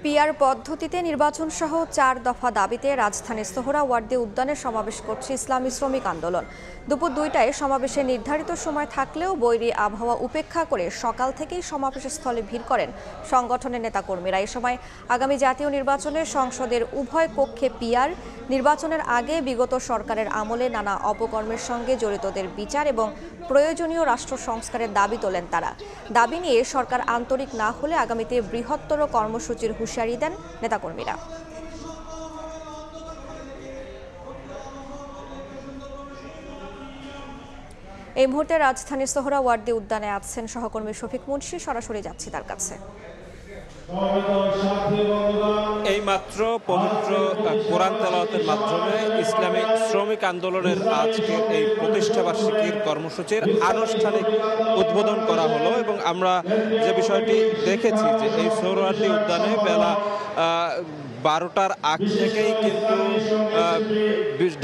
PR পদ্ধতিতে নির্বাচন সহ ৪ দফা দাবিতে রাজধানীর সোহরাওয়ার্দী উদ্যানে সমাবেশ করছে ইসলামী শ্রমিক আন্দোলন। দুপুর ২টায় সমাবেশে নির্ধারিত সময় থাকলেও বৈরী আবহাওয়া উপেক্ষা করে সকাল থেকেই সমাবেশস্থলে ভিড় করেন সংগঠনের নেতাকর্মীরা। এ সময় আগামী জাতীয় নির্বাচনে সংসদের উভয় কক্ষে পিআর, নির্বাচনের আগে বিগত সরকারের আমলে নানা অপকর্মের সঙ্গে জড়িতদের বিচার এবং প্রয়োজনীয় রাষ্ট্র সংস্কারের দাবি তোলেন তারা। দাবি নিয়ে সরকার আন্তরিক না হলে আগামীতে বৃহত্তর কর্মসূচির হুঁশিয়ারি দেন নেতাকর্মীরা। এই মুহূর্তে রাজধানীর সোহরাওয়ার্দী উদ্যানে আছেন সহকর্মী শফিক মুন্সি, সরাসরি যাচ্ছি তার কাছে। এইমাত্র পবিত্র কোরআন তেলাওয়াতের মাধ্যমে ইসলামী শ্রমিক আন্দোলনের আজকের এই প্রতিষ্ঠাবার্ষিকীর কর্মসূচির আনুষ্ঠানিক উদ্বোধন করা হলো এবং আমরা যে বিষয়টি দেখেছি যে এই সোহরাওয়ার্দী উদ্যানে বেলা 12টার আগ থেকেই কিন্তু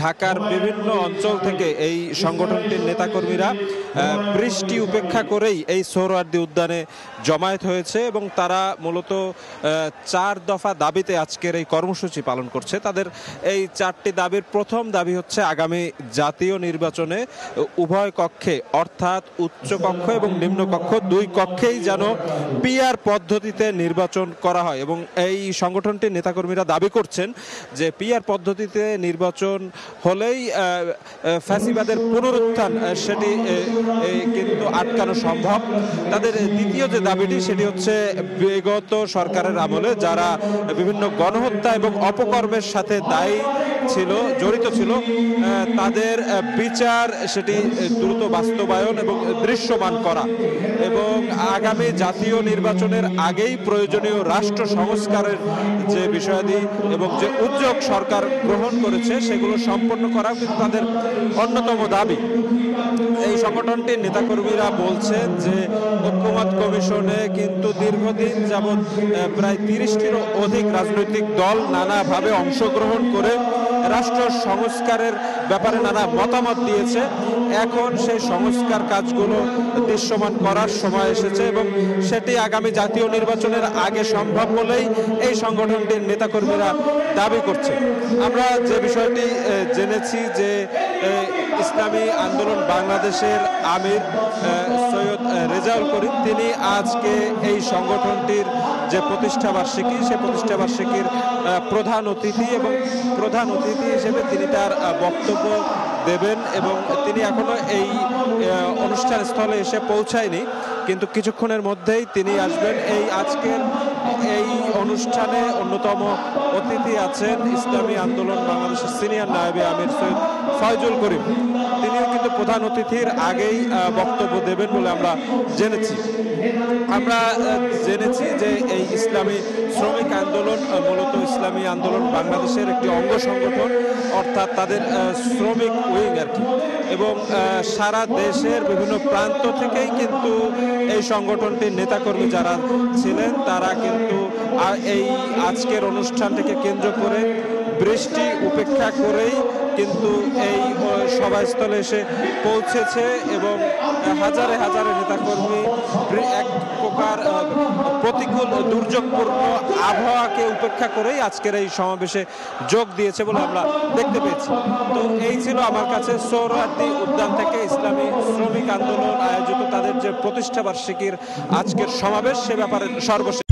ঢাকার বিভিন্ন অঞ্চল থেকে এই সংগঠনটির নেতাকর্মীরা বৃষ্টি উপেক্ষা করেই এই সোহরাওয়ার্দী উদ্যানে জমায়েত হয়েছে এবং তারা মূলত ৪ দফা দাবিতে আজকের এই কর্মসূচি পালন করছে। তাদের এই ৪টি দাবির প্রথম দাবি হচ্ছে আগামী জাতীয় নির্বাচনে উভয় কক্ষে অর্থাৎ উচ্চ কক্ষ এবং নিম্ন কক্ষ দুই কক্ষেই যেন পিআর পদ্ধতিতে নির্বাচন করা হয় এবং এই সংগঠনটির নেতাকর্মীরা দাবি করছেন যে পিআর পদ্ধতিতে নির্বাচন হলেই ফ্যাসিবাদের পুনরুত্থান সেটি কিন্তু আটকানো সম্ভব। তাদের দ্বিতীয় যে দাবিটি সেটি হচ্ছে বিগত সরকারের আমলে যারা বিভিন্ন গণহত্যা এবং অপকর্মের সাথে দায়ী ছিল, জড়িত ছিল, তাদের বিচার সেটি দ্রুত বাস্তবায়ন এবং দৃশ্যমান করা এবং আগামী জাতীয় নির্বাচনের আগেই প্রয়োজনীয় রাষ্ট্র সংস্কারের যে বিষয়াদি এবং যে উদ্যোগ সরকার গ্রহণ করেছে সেগুলো সম্পন্ন করা কিন্তু তাদের অন্যতম দাবি। এই সংগঠনটির নেতাকর্মীরা বলছেন যে ঐক্যমত্য কমিশনে কিন্তু দীর্ঘদিন যাবৎ প্রায় ৩০টিরও অধিক রাজনৈতিক দল নানাভাবে অংশগ্রহণ করে রাষ্ট্র সংস্কারের ব্যাপারে নানা মতামত দিয়েছে। এখন সেই সংস্কার কাজগুলো দৃশ্যমান করার সময় এসেছে এবং সেটি আগামী জাতীয় নির্বাচনের আগে সম্ভব বলেই এই সংগঠনটির নেতাকর্মীরা দাবি করছে। আমরা যে বিষয়টি জেনেছি যে ইসলামী আন্দোলন বাংলাদেশের আমির সৈয়দ রেজাউল করিম তিনি আজকে এই সংগঠনটির যে প্রতিষ্ঠাবার্ষিকী সেই প্রতিষ্ঠাবার্ষিকীর প্রধান অতিথি এবং প্রধান অতিথি হিসেবে তিনি তার বক্তব্য দেবেন এবং তিনি এখনো এই অনুষ্ঠান স্থলে এসে পৌঁছায়নি, কিন্তু কিছুক্ষণের মধ্যেই তিনি আসবেন। এই আজকের এই অনুষ্ঠানে অন্যতম অতিথি আছেন ইসলামী আন্দোলন বাংলাদেশের সিনিয়র নায়েবে আমির সৈয়দ ফয়জুল করিম, তিনিও কিন্তু প্রধান অতিথির আগেই বক্তব্য দেবেন বলে আমরা জেনেছি। আমরা জেনেছি যে এই ইসলামী শ্রমিক আন্দোলন মূলত ইসলামী আন্দোলন বাংলাদেশের একটি অঙ্গ সংগঠন, অর্থাৎ তাদের শ্রমিক উইং আর কি, এবং সারা দেশের বিভিন্ন প্রান্ত থেকেই কিন্তু এই সংগঠনটির নেতাকর্মী যারা ছিলেন তারা কিন্তু এই আজকের অনুষ্ঠানটিকে কেন্দ্র করে বৃষ্টি উপেক্ষা করেই কিন্তু এই সভাস্থলে এসে পৌঁছেছে এবং হাজারে হাজারে নেতাকর্মী এক প্রকার প্রতিকূল দুর্যোগপূর্ণ আবহাওয়াকে উপেক্ষা করেই আজকের এই সমাবেশে যোগ দিয়েছে বলে আমরা দেখতে পেয়েছি। তো এই ছিল আমার কাছে সোহরাওয়ার্দী উদ্যান থেকে ইসলামী শ্রমিক আন্দোলন আয়োজিত তাদের যে প্রতিষ্ঠাবার্ষিকীর আজকের সমাবেশ সে ব্যাপারে সর্বশেষ।